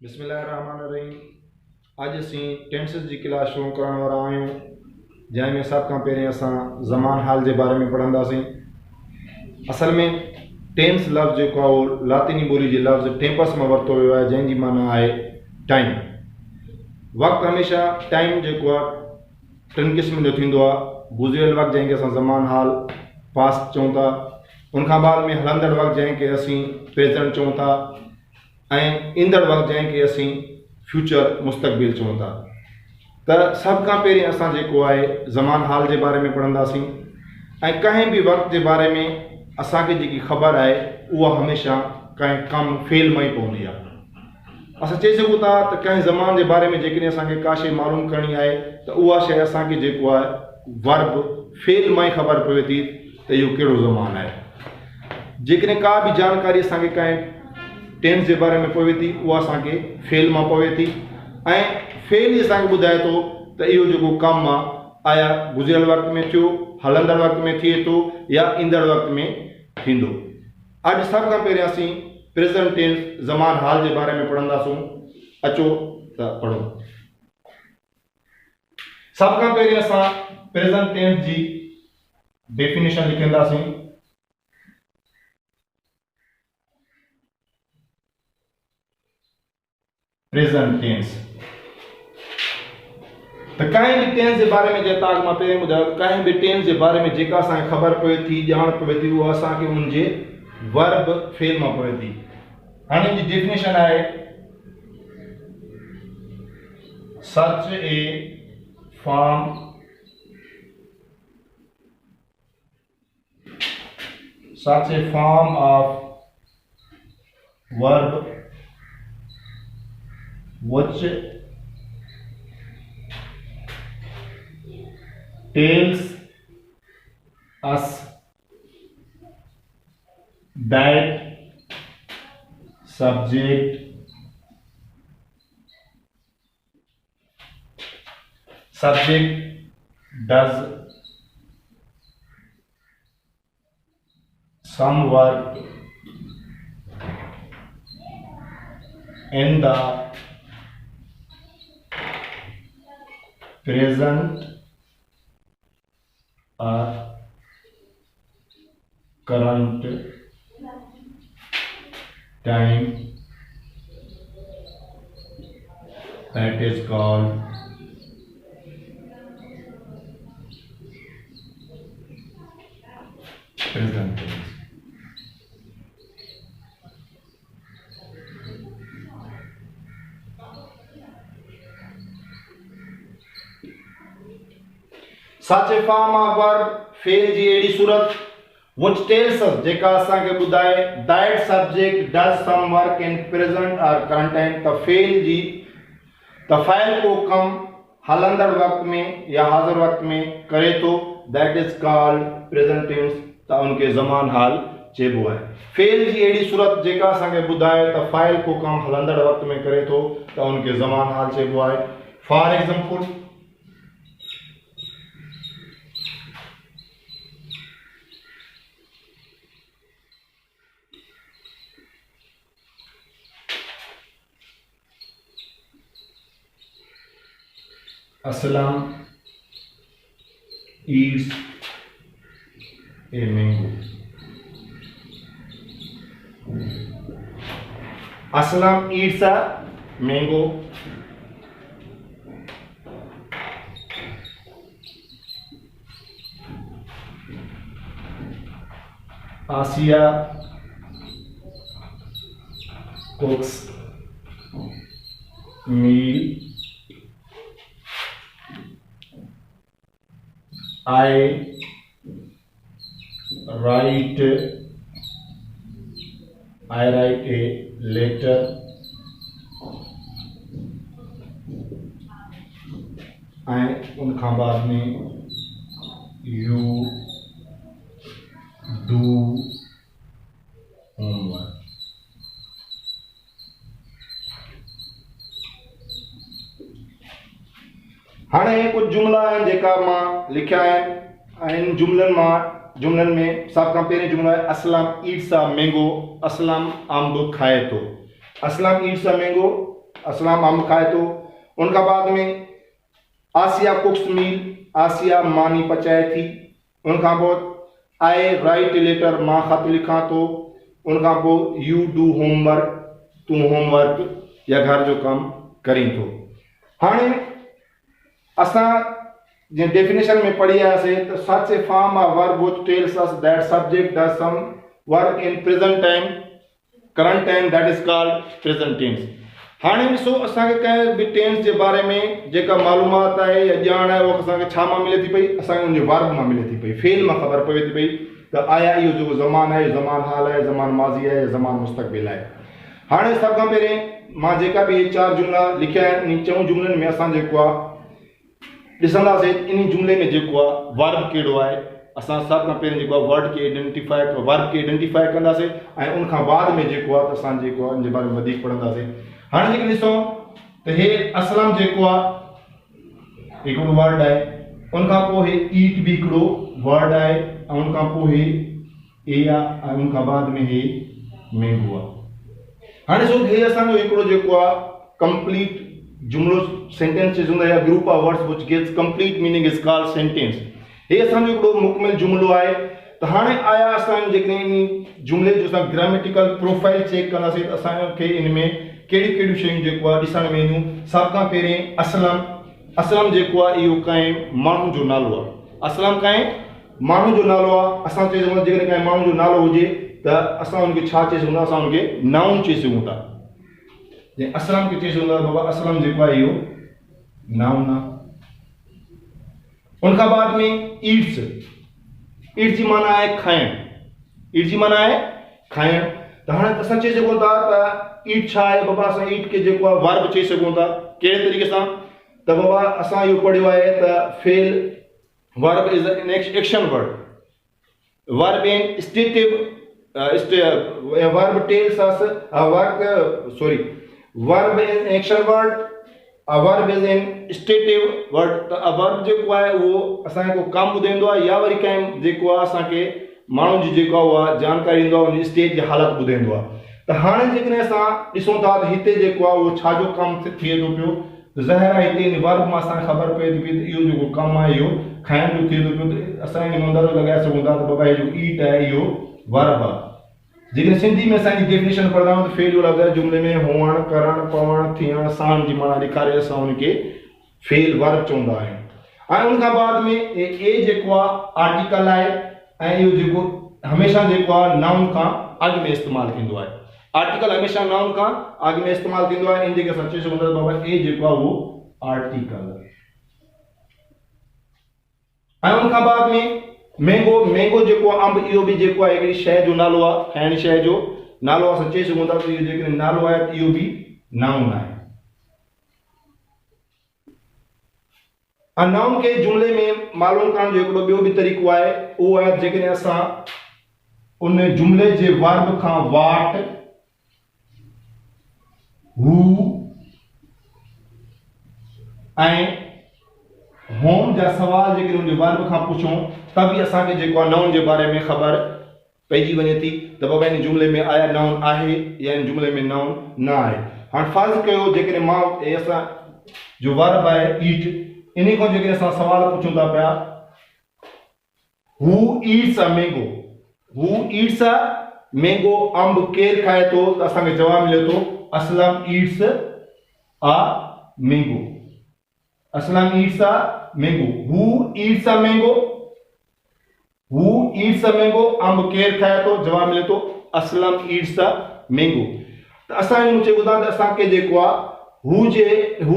बिस्मिल्लाहिर्रहमानिर्रहीम। अज असी टेंसेस की क्लास शुरू करण वारा आहियूं, जंहिंमें सब खां पहिरीं असां ज़मान हाल के बारे में पढ़ंदासीं। असल में टेंस लफ़्ज़ जेको आहे उहो लातीनी ॿोली जे लफ़्ज़ टेम्पस में वरितो वियो आहे, जंहिंजी माना आहे टाइम। वक़्तु हमेशह टाइम जेको आहे टिनि क़िस्म जो थींदो आहे। गुज़िरियल वक़्तु जंहिंखे असां ज़मान हाल पास्ट चऊं था, उनखां बाद में हलंदड़ वक़्तु जंहिंखे असीं प्रेज़ेंट चऊं था, ऐं ईंदड़ वक़्तु जंहिंखे असीं फ्यूचर मुस्तक़बिल चऊं था। त सभ खां पहिरीं असां जेको आहे ज़मान हाल जे बारे में पढ़ंदासीं, ऐं कंहिं बि वक़्त जे बारे में असांखे जेकी ख़बर आहे उहा हमेशह कंहिं कमु फेल में ई पवंदी आहे। असां चई सघूं था त कंहिं ज़मान जे बारे में जेकॾहिं असांखे का शइ मालूम करणी आहे त उहा शइ असांखे जेको आहे वर्ब फेल मां ई ख़बर पवे थी त इहो कहिड़ो ज़मान आहे। जेकॾहिं का बि जानकारी असांखे कंहिं टेंस के बारे में पवे थी उहा असांखे फेल में पवे थी, ऐं फेल ही असांखे ॿुधाए थो त इहो जेको कमु आहे आया गुज़िरियल वक़्त में थियो, हलंदड़ वक़्त में थिए थो या ईंदड़ वक़्त में थींदो। अॼु सभ खां पहिरियों असीं प्रेज़ेंट टेंस ज़मान हाल के बारे में पढ़ंदासूं। अचो त पढ़ो। सभ खां पहिरियों असां प्रेज़ेंट टेंस जी डेफिनेशन लिखंदासीं। प्रेज़ेंट टेंस तो कहीं भी टेंस के बारे में जेता मां पहिरियों ॿुधायो, कहीं भी टेंस के बारे में जेका असांखे ख़बर पवे थी, ॼाण पवे थी, उहा असांखे उनजे वर्ब फेल में पवे थी। हाणे जी डेफिनेशन आहे such a form of verb which tells us that subject does some work in the present or current time, that is called present tense। Such a form of verb फेल जी अहिड़ी सूरत which tells us जेका असांखे ॿुधाए that subject does some work in present or current time। त fail जी त file को कम हलंदड़ वक़्त में या हाज़िर वक़्त में करे थो, that is called present tense। त उनके ज़मान हाल चइबो आहे। फेल जी अहिड़ी सूरत जेका असांखे ॿुधाए त फ़ाइल को कम हलंदड़ वक़्त में करे थो, त उनके ज़मान हाल चइबो आहे। For example, Aslam eats a mango। Aslam eats a mango। Asia cooks meal। I write a letter। and उनखां बाद में you do homework। हाणे कुछ जुमला आहिनि जेका मां लिखिया आहिनि, इन जुमलनि में सब खां पहिरियों जुमलो आहे Aslam eats a mango. Aslam Amb खाए थो। Aslam eats a mango Aslam Amb खाए थो। उनखां बाद में आसिया कुक्स मील, आसिया मानी पचाए थी। उनखां पोइ आई राइट लेटर, मां ख़त लिखां थो। उनखां पोइ यू डू होमवर्क, तूं होमवर्क या घर जो कमु करीं थो। हाणे असां जीअं डेफिनेशन में पढ़ी आयासीं त such a form of verb which tells us that subject does some work in present time, current time, that is called present tense. हाणे ॾिसो असांखे कंहिं बि टेंस जे बारे में जेका मालूमात आहे या ॼाण आहे उहा असांखे छा मां मिले थी पई, असांखे उनजे वर्ब मां मिले थी पई, फेल मां ख़बर पवे थी पई त आया इहो जेको ज़मान आहे, ज़मान हाल आहे, ज़मान माज़ी आहे, ज़मान मुस्तक़बिल आहे। हाणे सभ खां पहिरें मां जेका बि 4 जुमला लिखिया आहिनि इन 4 जुमलनि में असां जेको आहे ॾिसंदासीं इन जुमले में जेको आहे वर्ब कहिड़ो आहे। असां सभ खां पहिरीं जेको आहे वर्ब खे आइडेंटिफाई कंदासीं ऐं उनखां बाद में जेको आहे त असां जेको आहे इन जे बारे में वधीक पढ़ंदासीं। हाणे जेके ॾिसूं त हे असलम जेको आहे हिकिड़ो वर्ड आहे, उनखां पोइ हे ईट बि हिकिड़ो वर्ड आहे ऐं उनखां पोइ हे ए आहे ऐं उनखां बाद में हे मैंगो आहे। हाणे ॾिसो हे असांजो हिकिड़ो जेको आहे कंप्लीट जुमलो सेंटेंस हूंदा या group of words which gives complete meaning is called sentence. हे असांजो हिकिड़ो मुकमिल जुमलो आहे। त हाणे आया असां जेकॾहिं इन जुमले जो असां ग्रामेटिकल प्रोफाइल चेक कंदासीं त असांखे इन में कहिड़ियूं कहिड़ियूं शयूं जेको आहे ॾिसण में ईंदियूं। सभ खां पहिरीं असलम जेको आहे इहो कंहिं माण्हू जो नालो आहे। असलम कंहिं माण्हू जो नालो आहे। असां चई सघूं था जेकॾहिं कंहिं माण्हू जो नालो हुजे त असां हुनखे छा चई सघूं था, असां हुनखे नाउन चई सघूं था। जीअं असलम खे चई सघूं था बाबा असलम जेको आहे इहो नाउन आहे। उनखां बाद में ईट्स जी माना आहे खाइण, ईट जी माना आहे खाइण। त हाणे असां चई सघूं था त ईट छा आहे बाबा, असां ईट खे जेको आहे वर्ब चई सघूं था। कहिड़े तरीक़े सां त बाबा असां इहो पढ़ियो आहे त fail verb is an action word, verb in stative verb tells us verb in action word, verb is in stative word. त वर्ब जेको आहे उहो असांखे को कमु ॿुधाईंदो आहे या वरी कंहिं जेको आहे असांखे माण्हुनि जी जेको आहे उहा जानकारी ॾींदो आहे, उनजी स्टेट जी हालत ॿुधाईंदो आहे। त हाणे जेकॾहिं असां ॾिसूं था त हिते जेको आहे उहो छाजो कमु थिए थो पियो, त ज़ाहिर आहे हिते इन वर्ब मां असांखे ख़बर पए थी पई त इहो जेको कमु आहे इहो खाइण जो थिए थो पियो। त असां इन अंदाज़ो लॻाए सघूं था त बाबा इहो ईट आहे इहो वर्ब आहे। जेकॾहिं सिंधी में असांजी डेफिनेशन पढ़ंदा आहियूं त फेल जो लफ़्ज़ आहे जुमले में हुअण, करणु, पवणु, थियणु, साण जी माना ॾेखारे असां हुनखे फेल वर्ब चवंदा आहियूं। ऐं उनखां बाद में ए जेको आहे आर्टिकल आहे ऐं इहो जेको हमेशह जेको आहे नाउन खां अॻु में इस्तेमालु थींदो आहे। आर्टिकल हमेशह नाउन खां अॻु में इस्तेमालु थींदो आहे। इन जेके असां चई सघूं था बाबा ए जेको आहे उहो आर्टिकल। ऐं उनखां बाद में मैंगो जेको आहे अंब, इहो बि जेको आहे हिकिड़ी शइ जो नालो आहे, खाइण शइ जो नालो असां चई सघूं था त इहो जेकॾहिं नालो आहे त इहो बि नाउन आहे। ऐं नाउन खे जुमले में मालूम करण जो हिकिड़ो ॿियो बि तरीक़ो आहे, उहो आहे जेकॾहिं असां उन जुमले जे वर्ब खां वाट, हू ऐं होम जा सवाल जेकॾहिं उनजे वर्ब खां पुछूं त बि असांखे जेको आहे नाउन जे बारे में ख़बर पइजी वञे थी त बाबा इन जुमले में आया नाउन आहे या इन जुमले में नाउन न आहे। हाणे फर्ज़ कयो जेकॾहिं मां असां जो वर्ब आहे ईट, इन खां जेकॾहिं असां सवाल पुछूं था पिया who eats a mango, who eats a mango, अंब केरु खाए थो, त असांखे जवाबु मिले थो Aslam eats a mango, Aslam eats a mango. Who eats a mango, who eats a mango, अंब केरु खाए थो, जवाबु मिले थो असलम ईट्स अ मैंगो। त असां इन चई ॿुधां त असांखे जेको आहे हू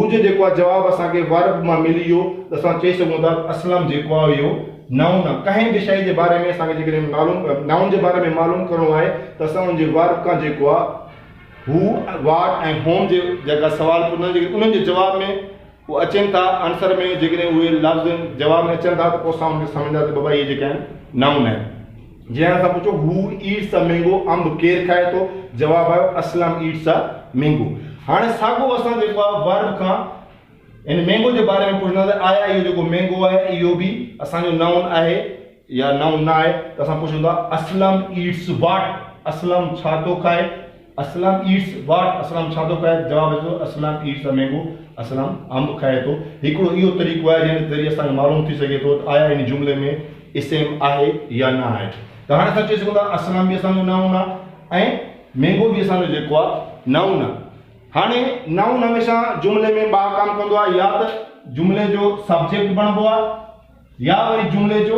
जो जेको आहे जवाबु असांखे वर्ब मां मिली वियो त असां चई सघूं था असलम जेको आहे इहो नाउन आहे। कंहिं बि शइ जे बारे में असांखे जेकॾहिं नाउन जे बारे में मालूम करणो आहे त असां हुनजे वर्ब खां जेको आहे हू, वाट ऐं होम जे जेका सवाल उन्हनि जे जवाब में उहे अचनि था, आंसर में जेकॾहिं उहे लफ़्ज़ जवाब में अचनि था त पोइ असां हुनखे सम्झंदासीं बाबा इहे जेके आहिनि नाउन आहिनि। जीअं असां पुछो हू ईट्स अ मैंगो, अंब केरु खाए थो, जवाबु आयो असलम ईट्स अ मैंगो। हाणे साॻियो असां जेको आहे वर्ब खां इन मैंगो जे बारे में पुछंदासीं आया इहो जेको मैंगो आहे इहो बि असांजो नाउन आहे या नाउन न आहे, त असां पुछूं था असलम ईट्स वाट, असलम छा थो खाए, असलम ईट्स व्हाट, असलम छा थो खाए, जवाब अचे थो Aslam eats a mango, Aslam Amb खाए थो। हिकिड़ो इहो तरीक़ो आहे जंहिं ज़रिए असांखे मालूम थी सघे थो त आया इन जुमिले में इस्म आहे या न आहे। त हाणे असां चई सघूं था असलम बि असांजो नाउन आहे ऐं मैंगो बि असांजो जेको आहे नाउन आहे। हाणे नाउन हमेशह जुमिले में ॿ कम कंदो आहे, या त जुमिले जो सब्जेक्ट बणिबो आहे या वरी जुमिले जो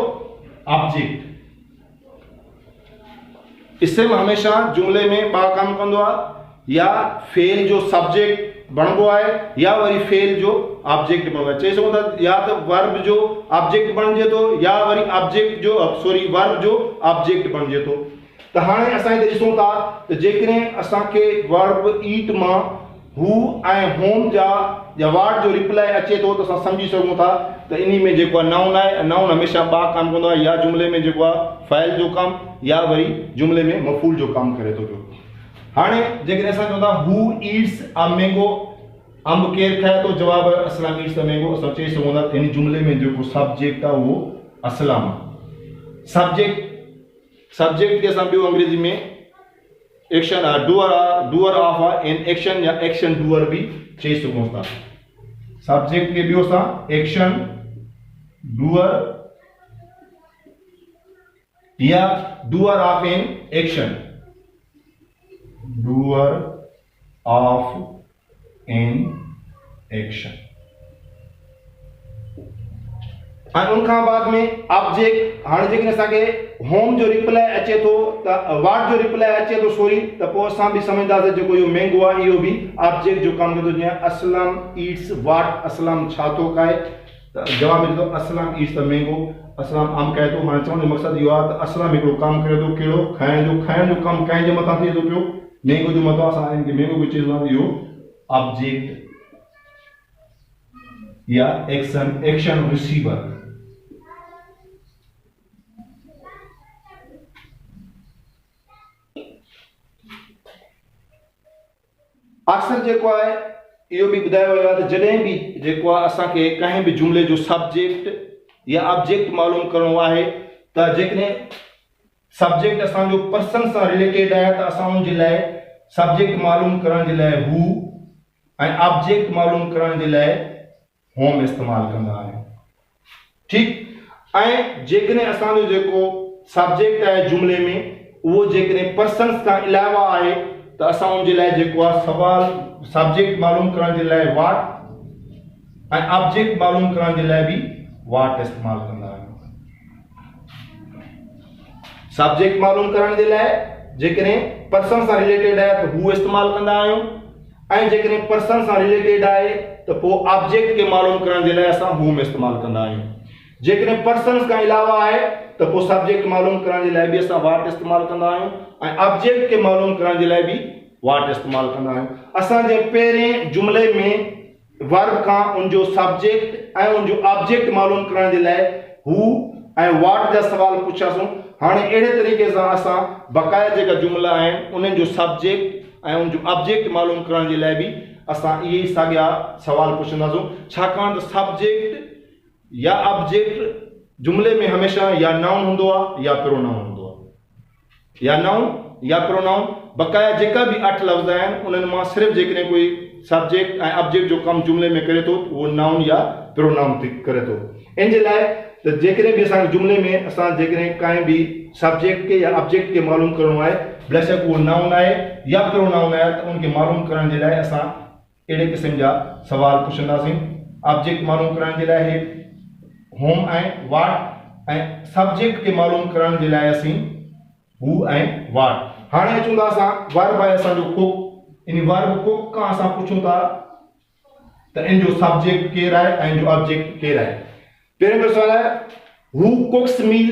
ऑब्जेक्ट। इस्म हमेशह जुमिले में ॿ कम कंदो आहे, या फेल जो सब्जेक्ट बणिबो आहे या वरी फेल जो ऑब्जेक्ट बणिबो आहे। चई सघूं था या त वर्ब जो ऑब्जेक्ट बणिजे थो या वरी ऑब्जेक्ट जो वर्ब जो ऑब्जेक्ट बणिजे थो। त हाणे असां हिते ॾिसूं था त जेकॾहिं असांखे वर्ब ईट मां हू ऐं होम जा या वाट जो रिप्लाई अचे थो त असां सम्झी सघूं था त इन में जेको आहे नाउन आहे। नाउन हमेशह ॿ कम कंदो आहे, या जुमिले में जेको आहे फ़ाइल जो कमु या वरी जुमिले में मफ़ूल जो कमु करे थो पियो। हाणे जेकॾहिं असां चवंदा हू ईट्स अ मैंगो, अंब केरु खाए थो, जवाब आहे असलम ईट्स अ मैंगो। असां चई सघूं था इन जुमिले में जेको सब्जेक्ट आहे उहो असलम आहे। सब्जेक्ट खे असां ॿियो अंग्रेजी में action doer of an action या एक्शन डूअर भी चई सघूं था। सब्जेक्ट के ॿियो असां एक्शन डूअर या doer of an action, doer of an action. ऐं उनखां बाद में ऑब्जेक्ट। हाणे जेकॾहिं असांखे होम जो रिप्लाई अचे थो त वाट जो रिप्लाई अचे थो सॉरी, त पोइ असां बि सम्झंदासीं जेको इहो मैंगो आहे इहो बि ऑब्जेक्ट जो कमु कंदो। जीअं असलम ईट्स वाट, असलम छा थो खाए, त जवाब मिले थो Aslam eats the mango, Aslam Amb खाए थो। हाणे चवण जो मक़सदु इहो आहे त असलम हिकिड़ो कमु करे थो, कहिड़ो खाइण जो कमु कंहिंजे मथां थिए थो पियो, मैंगो जो मथां। असां हिनखे मैंगो बि चई सघूं था, इहो ऑब्जेक्ट या एक्शन रिसीवर। अक्सर जेको आहे इहो बि ॿुधायो वियो आहे त जॾहिं बि जेको आहे असांखे कंहिं बि जुमिले जो सब्जेक्ट या ऑब्जेक्ट मालूम करणो आहे, त जेकॾहिं सब्जेक्ट असांजो पर्सन सां रिलेटेड आहे त असां उनजे लाइ सब्जेक्ट मालूम करण जे लाइ हू ऐं ऑब्जेक्ट मालूम करण जे लाइ होम इस्तेमालु कंदा आहियूं। ठीकु। ऐं जेकॾहिं असांजो जेको सब्जेक्ट आहे जुमिले में उहो जेकॾहिं पर्सन खां अलावा आहे त असां उनजे लाइ जेको आहे सवाल सब्जेक्ट मालूम करण जे लाइ वाट ऐं ऑब्जेक्ट मालूम करण जे लाइ बि वाट इस्तेमालु कंदा आहियूं। सब्जेक्ट मालूम करण जे लाइ जेकॾहिं पर्सन सां रिलेटेड आहे त हू इस्तेमालु कंदा आहियूं, ऐं जेकॾहिं पर्सन सां रिलेटेड आहे त पोइ ऑब्जेक्ट खे मालूम करण जे लाइ असां हूम इस्तेमालु कंदा आहियूं। जेकॾहिं पर्सन खां अलावा आहे त पोइ सब्जेक्ट मालूम करण जे लाइ बि असां वाट इस्तेमालु कंदा आहियूं ऐं ऑब्जेक्ट खे मालूम करण जे लाइ बि वाट इस्तेमालु कंदा आहियूं। असांजे पहिरें जुमिले में वर्ब खां उनजो सब्जेक्ट ऐं उनजो ऑब्जेक्ट मालूम करण जे लाइ हू ऐं वाट जा सवाल पुछियासीं। हाणे अहिड़े तरीक़े सां असां बक़ाया जेका जुमिला आहिनि उन्हनि जो सब्जेक्ट ऐं उनजो ऑब्जेक्ट मालूम करण जे लाइ बि असां इहे ई साॻिया सवाल पुछंदासीं, छाकाणि त सब्जेक्ट या ऑब्जेक्ट जुमिले में हमेशह या नाउन हूंदो आहे या प्रोनाउन हूंदो आहे, या नाउन या प्रोनाउन। बक़ाया जेका बि 8 लफ़्ज़ आहिनि उन्हनि मां सिर्फ़ु जेकॾहिं कोई सब्जेक्ट ऐं ऑब्जेक्ट जो कमु जुमिले में करे थो उहो नाउन या प्रोनाउन करे थो। इन जे लाइ त जेकॾहिं बि असांखे जुमिले में असां जेकॾहिं कंहिं बि सब्जेक्ट खे या ऑब्जेक्ट खे मालूम करणो आहे, बेशक उहो नाउन आहे या प्रोनाउन आहे, त उनखे मालूम करण जे लाइ असां अहिड़े क़िस्म जा सवाल पुछंदासीं। ऑब्जेक्ट मालूम करण जे लाइ होम ऐं वाट ऐं सब्जेक्ट खे मालूम करण जे लाइ असीं हू ऐं वाट। हाणे अचूं था असां वर्ब आहे असांजो कुक। इन वर्ब कुक खां असां पुछूं था त इन जो सब्जेक्ट केरु आहे ऐं इन जो ऑब्जेक्ट केरु आहे। पहिरियों सवाल आहे हू कुक्स मील,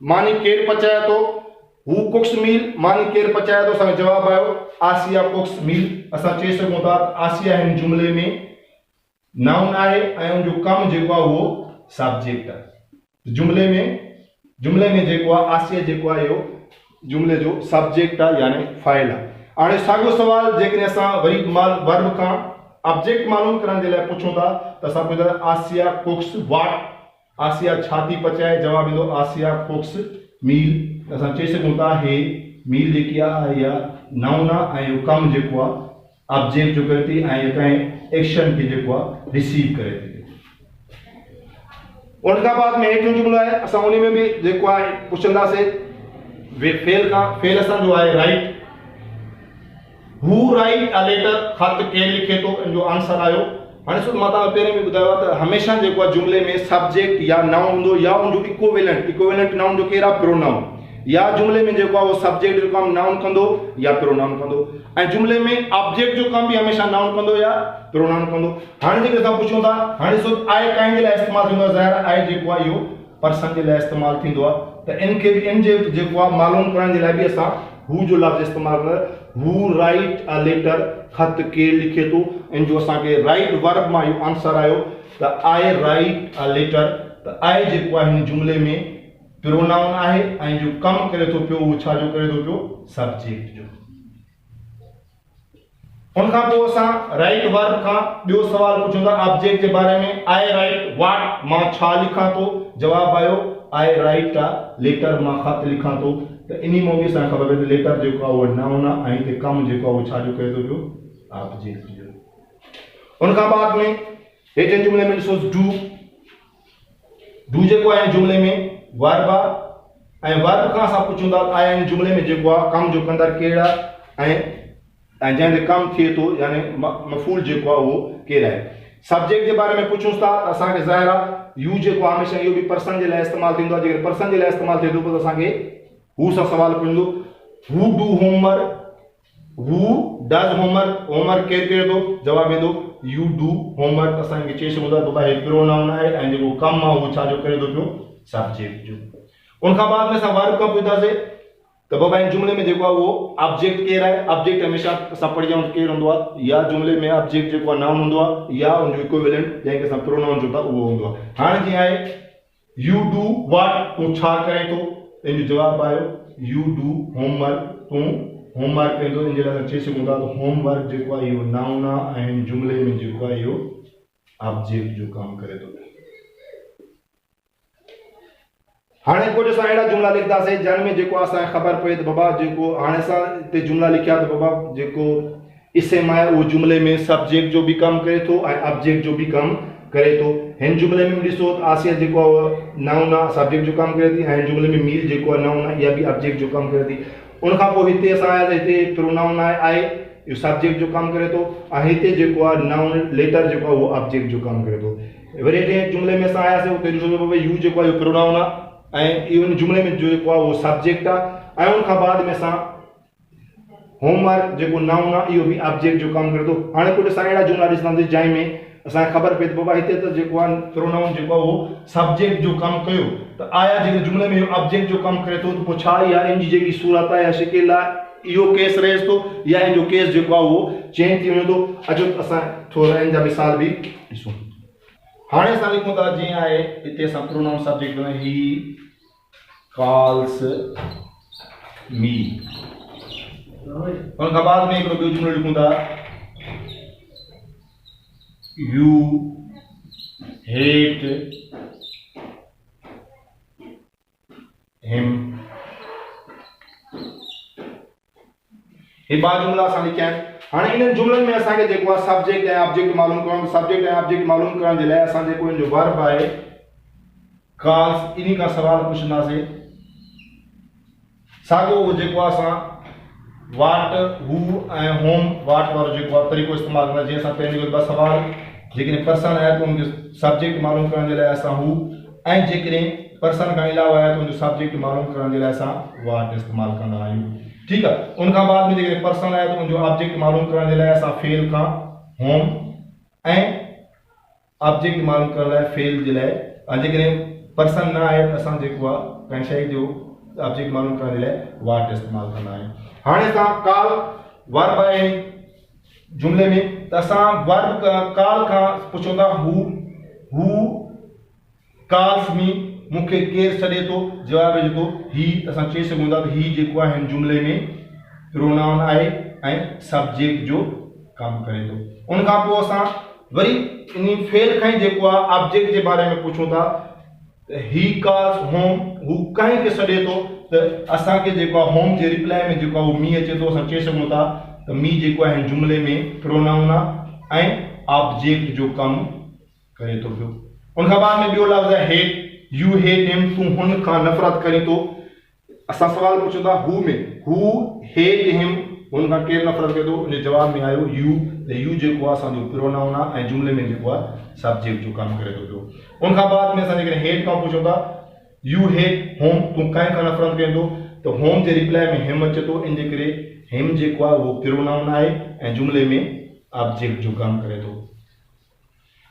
मानी केरु पचाए थो। हू कुक्स मील मानी केरु पचाए थो, असांजो जवाब आयो आसिया कुक्स मील। असां चई सघूं था आसिया हिन जुमिले में नाउन आहे ऐं उनजो कमु जेको आहे उहो सब्जेक्ट आहे। जुमिले में जेको आहे आसिया जेको आहे इहो जुमिले जो सब्जेक्ट आहे यानी फाइल आहे। हाणे साॻियो सवाल जेकॾहिं असां वरी वर्ब खां ऑब्जेक्ट मालूम करण जे लाइ पुछूं था त असां पुछंदा आसिया कुक्स वाट, आसिया छा थी पचाए, जवाब ईंदो आसिया कुक्स मील। असां चई सघूं था हे मील जेकी आहे या नाउन आहे ऐं कम जेको आहे ऑब्जेक्ट जो करे थी ऐं कंहिं एक्शन खे जेको आहे रिसीव करे थी। उन खां बाद में हेठियों जुमलो आहे असां उन में बि जेको आहे पुछंदासीं फेल असांजो आहे right. Who write a letter, ख़त केरु लिखे थो, इन जो आंसर आयो। हाणे सो मां तव्हां पहिरें बि ॿुधायो आहे त हमेशह जेको आहे जुमले में सब्जेक्ट या नाउन हूंदो या उनजो इक्विवेलेंट नाउन जो कहिड़ा प्रोनाउन, या जुमले में जेको आहे उहो सब्जेक्ट जो कमु नाउन कंदो या प्रोनाउन कंदो, ऐं जुमले में ऑब्जेक्ट जो कमु बि हमेशह नाउन कंदो या प्रोनाउन कंदो। हाणे जेके असां पुछूं था, हाणे सो आहे कंहिंजे लाइ इस्तेमालु थींदो आहे, ज़ाहिर आहे जेको आहे इहो पर्सन जे लाइ इस्तेमालु थींदो आहे, त इनखे बि इन जे जेको आहे मालूम करण जे लाइ बि असां हू जो लफ़्ज़ इस्तेमालु कंदा। हू राइट अ लेटर, ख़त केरु लिखे थो, इन जो असांखे राइट वर्ब मां इहो आंसर आयो त आई राइट अ लेटर। त आई जेको आहे हिन जुमले में प्रोनाउन आहे ऐं जो कमु करे थो पियो उहो छा जो करे थो पियो, सब्जेक्ट जो। उन खां पोइ असां राइट वर्ब खां ॿियो सवाल पुछूं था ऑब्जेक्ट जे बारे में। आई राइट व्हाट, मां छा लिखां थो, जवाब आयो आई राइट अ लेटर, मां ख़त लिखां थो। त इन में बि असांखे ख़बर पए त लेटर जेको आहे उहो नाउन आहे ऐं हिते कमु जेको आहे उहो छा जो करे थो पियो, ऑब्जेक्ट जो। उन खां बाद में हेठियन जुमले में ॾिसो डू जेको आहे जुमले में वर्ब आहे ऐं वर्ब खां असां पुछूं था आया इन जुमले में जेको आहे कम जो कंदड़ केरु आहे ऐं जंहिंजो कमु थिए थो यानी मफ़ूल जेको आहे उहो केरु आहे। सब्जेक्ट जे बारे में पुछूं था त असांखे ज़ाहिर आहे यू जेको आहे हमेशह इहो बि पर्सन जे लाइ इस्तेमालु थींदो आहे। जेकर पर्सन जे लाइ इस्तेमालु थिए थो त असांखे हू सां सवाल पुछंदो। Who do homework, who does homework, homework केरु करे थो, जवाब ईंदो यू डू होमवर्क। असांखे चई सघूं था बाबा हे प्रोनाउन आहे ऐं जेको कमु आहे उहो छा जो करे थो पियो, सब्जेक्ट जो। उन खां बाद में असां वर्ब खां पुछंदासीं त बाबा इन जुमले में जेको आहे उहो ऑब्जेक्ट केरु आहे। ऑब्जेक्ट हमेशह असां पढ़ी केरु हूंदो आहे, या जुमले में ऑब्जेक्ट जेको आहे नाउन हूंदो आहे या उनजो इक्विवेलेंट जंहिंखे असां प्रोनाउन चऊं था उहो हूंदो आहे। हाणे जीअं आहे यू डू व्हाट, तूं छा करे थो, इन जो जवाब आयो यू डू होमवर्क, तूं होमवर्क करे थो। इन जे लाइ असां चई सघूं था त होमवर्क जेको आहे इहो नाउन आहे ऐं जुमले में जेको आहे इहो ऑब्जेक्ट जो कमु करे थो। हाणे कुछ असां अहिड़ा जुमला लिखंदासीं जंहिं में जेको असांखे ख़बर पए त बाबा जेको हाणे असां हिते जुमला लिखिया त बाबा जेको इस्म आहे उहो जुमले में सब्जेक्ट जो बि कमु करे थो ऐं ऑब्जेक्ट जो बि कमु करे थो। हिन जुमले में ॾिसो त आसिया जेको आहे नाउन आहे, सब्जेक्ट जो कमु करे थी, ऐं जुमले में मील जेको आहे नाउन आहे इहा बि ऑब्जेक्ट जो कमु करे थी। उन खां पोइ हिते असां आया त हिते प्रोनाउन आहे इहो सब्जेक्ट जो कमु करे थो ऐं हिते जेको आहे नाउन लेटर जेको आहे उहो ऑब्जेक्ट जो कमु करे थो। वरी हिते जुमले में असां आयासीं उते ॾिसो बाबा यू जेको आहे इहो प्रोनाउन आहे ऐं इहो जुमले में जेको आहे उहो सब्जेक्ट आहे ऐं उन खां बाद में असां होमवर्क जेको नाउन आहे इहो बि ऑब्जेक्ट जो कमु करे थो। हाणे कुझु असां अहिड़ा जुमला ॾिसंदासीं जंहिं में असांखे ख़बर पए त बाबा हिते त जेको आहे प्रोनाउन जेको आहे उहो सब्जेक्ट जो कमु कयो त आया जेके जुमले में इहो ऑब्जेक्ट जो कमु करे थो त पोइ छा इहा इन जी जेकी सूरत आहे या शिकिल आहे इहो केस रहेसि थो या इन जो केस जेको आहे उहो चेंज थी वञे थो। अचो असां थोरा इन जा मिसाल बि ॾिसूं। हाणे असां लिखूं था जीअं आहे हिते असां प्रोनाउन सब्जेक्ट में ही कॉल्स मी। उन खां बाद में हिकिड़ो ॿियो जुमलो लिखूं था यू हेट हिम। हे ॿ जुमला असां लिखिया आहिनि। हाणे इन्हनि जुमलनि में असांखे जेको आहे सब्जेक्ट ऐं ऑब्जेक्ट मालूम करणु, सब्जेक्ट ऐं ऑब्जेक्ट मालूम करण जे लाइ असां जेको इन जो वर्ब आहे कॉल्स इन खां सवाल पुछंदासीं। साॻियो उहो जेको आहे असां वाट हू ऐं होम वाट वारो जेको आहे तरीक़ो इस्तेमालु कंदा। जीअं असां पंहिंजे ॿ सवाल जेकॾहिं पर्सन आहे त उनखे सब्जेक्ट मालूम करण जे लाइ असां हू ऐं जेकॾहिं पर्सन खां अलावा आहे त उनजो सब्जेक्ट मालूम करण जे लाइ असां वाट इस्तेमालु कंदा आहियूं। ठीकु आहे। उन खां बाद में जेकॾहिं पर्सन आहे त उनजो ऑब्जेक्ट मालूम करण जे लाइ असां फेल खां होम ऐं ऑब्जेक्ट मालूम करण लाइ फेल जे लाइ ऐं जेकॾहिं पर्सन न आहे त असां जेको आहे कंहिं शइ जो ऑब्जेक्ट मालूम करण जे लाइ वाट इस्तेमालु कंदा आहियूं। हाणे असां काल वर्ब आहे जुमले में त असां वर्ब काल खां पुछूं था हू कॉल्स मी, मूंखे केरु सॾे थो, जवाब जेको ही असां चई सघूं था त ही जेको आहे हिन जुमले में प्रोनाउन आहे ऐं सब्जेक्ट जो कमु करे थो। उन खां पोइ असां वरी इन फेल खां ई जेको आहे ऑब्जेक्ट जे बारे में पुछूं था ही कॉल्स होम, हू कंहिं खे सॾे थो त असांखे जेको आहे होम जे रिप्लाई में जेको आहे उहो मी अचे थो, असां चई सघूं था त मी जेको आहे जुमिले में प्रोनाउन आहे ऐं ऑब्जेक्ट जो कमु करे थो पियो। उन खां बाद में ॿियो लफ़्ज़ आहे हेट, यू हेट हिम, तूं हुन खां नफ़रत करी थो। असां सवाल पुछूं था हू में, हू हेट हिम, हुन खां केरु नफ़रत करे थो, उन जवाब में आयो यू, त यू जेको आहे असांजो प्रोनाउन आहे ऐं जुमिले में जेको आहे सब्जेक्ट जो कमु करे थो पियो। उन खां बाद में असां जेकॾहिं हेट खां पुछूं था यू हेट होम, तूं कंहिं खां नफ़रत करे थो, त होम जे रिप्लाई में हिम अचे थो, इन जे करे हिम जेको आहे उहो प्रोनाउन आहे ऐं जुमिले में ऑब्जेक्ट जो कमु करे थो।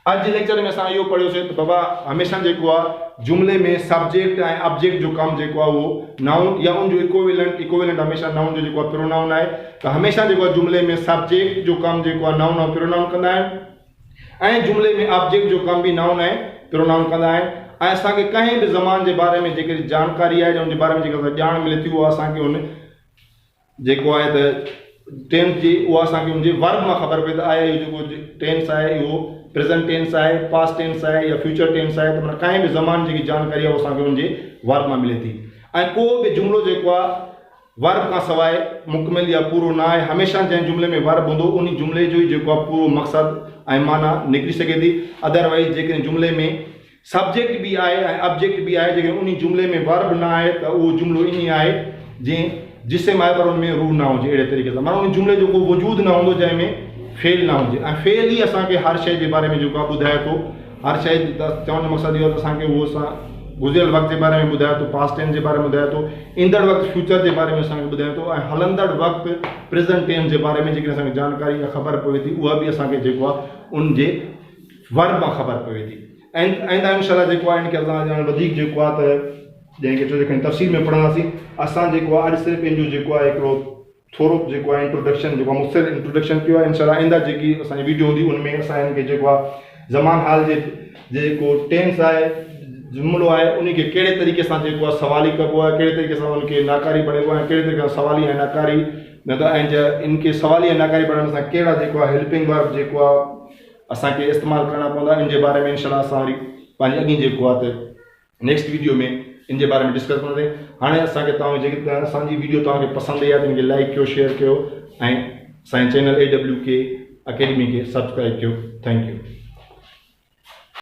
अॼु जे लेक्चर में असां इहो पढ़ियोसीं त बाबा हमेशह जेको आहे जुमिले में सब्जेक्ट ऐं ऑब्जेक्ट जो कमु जेको आहे उहो नाउन या उनजो इक्विवेलेंट हमेशह नाउन जो जेको आहे प्रोनाउन आहे, त हमेशह जेको आहे जुमिले में सब्जेक्ट जो कमु जेको आहे नाउन ऐं प्रोनाउन कंदा आहिनि ऐं जुमिले में ऑब्जेक्ट जो कमु बि नाउन ऐं प्रोनाउन कंदा आहिनि। ऐं असांखे कंहिं बि ज़मान जे बारे में जेकॾहिं जानकारी आहे या उनजे बारे में जेका ॼाण मिले थी उहा असांखे उन जेको आहे त टेंस जी उहा असांखे उनजे वर्ब मां ख़बर पए त आहे इहो जेको टेंस आहे इहो प्रेज़ेंट टेंस आहे, पास्ट टेंस आहे या फ्यूचर टेंस आहे, त माना कंहिं बि ज़मान जेकी जानकारी आहे उहा असांखे उनजे वर्ब मां मिले थी। ऐं को बि जुमिलो जेको आहे वर्ब खां सवाइ मुकमिल या पूरो न आहे, हमेशह जंहिं जुमिले में वर्ब हूंदो उन जुमिले जो ई जेको आहे पूरो मक़सदु ऐं माना निकिरी सघे थी। अदरवाइज़ जेकॾहिं जुमिले में सब्जेक्ट बि आहे ऐं ऑब्जेक्ट बि आहे, जेकॾहिं उन जुमिले में वर्ब न आहे त उहो जुमिलो ईअं आहे जीअं जिसम आहे पर उनमें रूह न हुजे, अहिड़े तरीक़े सां माना उन जुमिले जो को वजूद न हूंदो जंहिंमें फेल न हुजे। ऐं फेल ई असांखे हर शइ जे बारे में जेको आहे ॿुधाए थो, हर शइ चवण जो मक़सदु इहो आहे त असांखे उहो असां गुज़िरियल वक़्त जे बारे में ॿुधाए थो, पास्ट टेंस जे बारे में ॿुधाए थो, ईंदड़ वक़्तु फ्यूचर जे बारे में असांखे ॿुधाए थो, ऐं हलंदड़ वक़्तु प्रेज़ेंट टेंस जे बारे में जेकी असांखे जानकारी या ख़बर पवे थी उहा बि असांखे जेको आहे उनजे वर्ब मां ख़बर पवे थी। ऐं इंशाअल्लाह जेको आहे इनखे असां ॼाण वधीक जेको आहे त जंहिंखे चओ जेकॾहिं तफ़सील में पढ़ंदासीं असां जेको आहे अॼु सिर्फ़ु पंहिंजो जेको आहे हिकिड़ो थोरो जेको आहे इंट्रोडक्शन जेको आहे मुख़्तलिफ़ इंट्रोडक्शन कयो आहे। इंशाअल्लाह आईंदा जेकी असांजी वीडियो हूंदी उनमें असां हिनखे जेको आहे ज़मान हाल जे जेको टेंस आहे जुमिलो आहे उनखे कहिड़े तरीक़े सां जेको आहे सवाली कबो आहे, कहिड़े तरीक़े सां उनखे नाकारी बणिबो आहे, कहिड़े तरीक़े सां सवाली ऐं नाकारी न त ऐं इनखे सवाली ऐं नाकारी बणण सां कहिड़ा जेको आहे हेल्पिंग वर्ब जेको आहे असांखे इस्तेमालु करणा पवंदा, इन जे बारे में इंशाअल्लाह असां वरी पंहिंजी अॻी जेको आहे त नेक्स्ट वीडियो में इन जे बारे में डिस्कस कंदासीं। हाणे असांखे तव्हां जेकी असांजी वीडियो तव्हांखे पसंदि आई आहे त इनखे लाइक कयो, शेयर कयो ऐं असांजे चैनल AWK अकेडमी खे सब्सक्राइब कयो। Thank you.